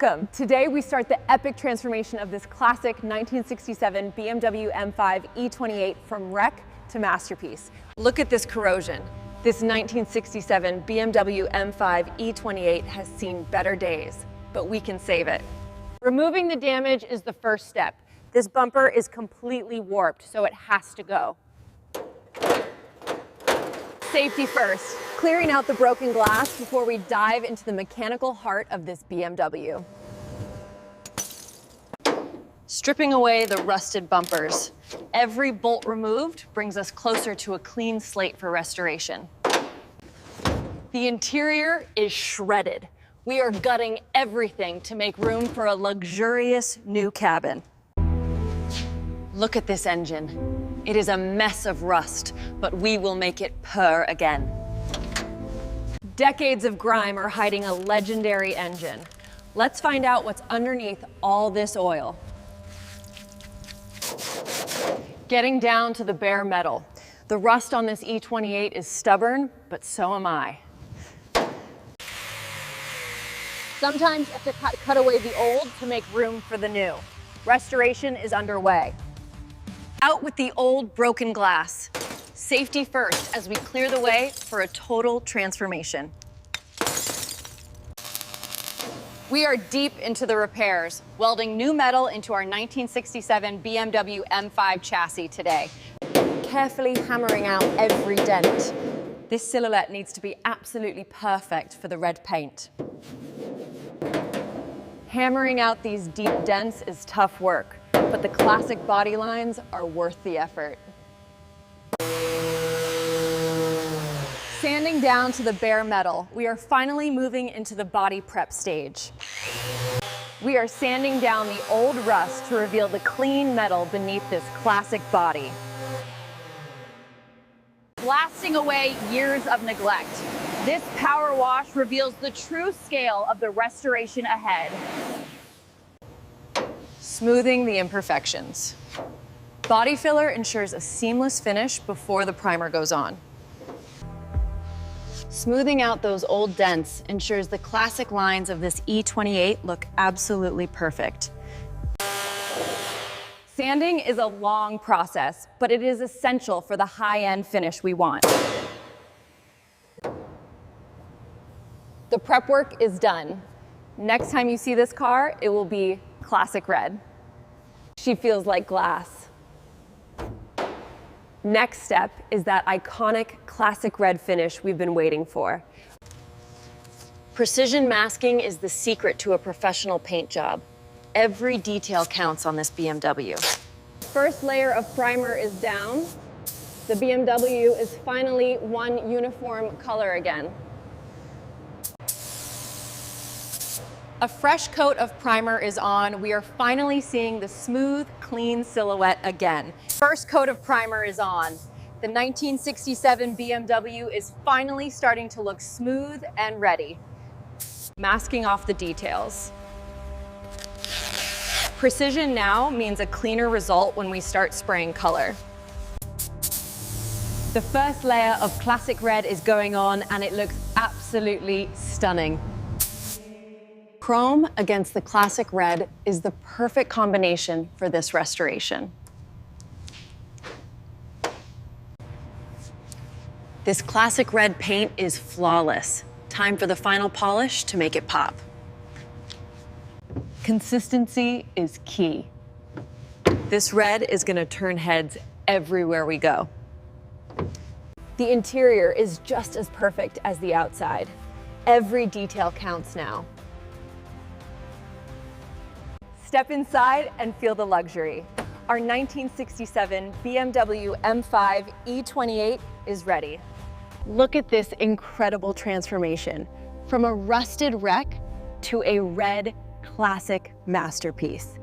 Welcome. Today we start the epic transformation of this classic 1967 BMW M5 E28 from wreck to masterpiece. Look at this corrosion. This 1967 BMW M5 E28 has seen better days, but we can save it. Removing the damage is the first step. This bumper is completely warped, so it has to go. Safety first, clearing out the broken glass before we dive into the mechanical heart of this BMW. Stripping away the rusted bumpers. Every bolt removed brings us closer to a clean slate for restoration. The interior is shredded. We are gutting everything to make room for a luxurious new cabin. Look at this engine. It is a mess of rust, but we will make it purr again. Decades of grime are hiding a legendary engine. Let's find out what's underneath all this oil. Getting down to the bare metal. The rust on this E28 is stubborn, but so am I. Sometimes you have to cut away the old to make room for the new. Restoration is underway. Out with the old broken glass. Safety first as we clear the way for a total transformation. We are deep into the repairs, welding new metal into our 1967 BMW M5 chassis today. Carefully hammering out every dent. This silhouette needs to be absolutely perfect for the red paint. Hammering out these deep dents is tough work, but the classic body lines are worth the effort. Sanding down to the bare metal, we are finally moving into the body prep stage. We are sanding down the old rust to reveal the clean metal beneath this classic body. Blasting away years of neglect, this power wash reveals the true scale of the restoration ahead. Smoothing the imperfections. Body filler ensures a seamless finish before the primer goes on. Smoothing out those old dents ensures the classic lines of this E28 look absolutely perfect. Sanding is a long process, but it is essential for the high-end finish we want. The prep work is done. Next time you see this car, it will be classic red. She feels like glass. Next step is that iconic classic red finish we've been waiting for. Precision masking is the secret to a professional paint job. Every detail counts on this BMW. First layer of primer is down. The BMW is finally one uniform color again. A fresh coat of primer is on. We are finally seeing the smooth, clean silhouette again. First coat of primer is on. The 1967 BMW is finally starting to look smooth and ready. Masking off the details. Precision now means a cleaner result when we start spraying color. The first layer of classic red is going on and it looks absolutely stunning. Chrome against the classic red is the perfect combination for this restoration. This classic red paint is flawless. Time for the final polish to make it pop. Consistency is key. This red is going to turn heads everywhere we go. The interior is just as perfect as the outside. Every detail counts now. Step inside and feel the luxury. Our 1967 BMW M5 E28 is ready. Look at this incredible transformation. From a rusted wreck to a red classic masterpiece.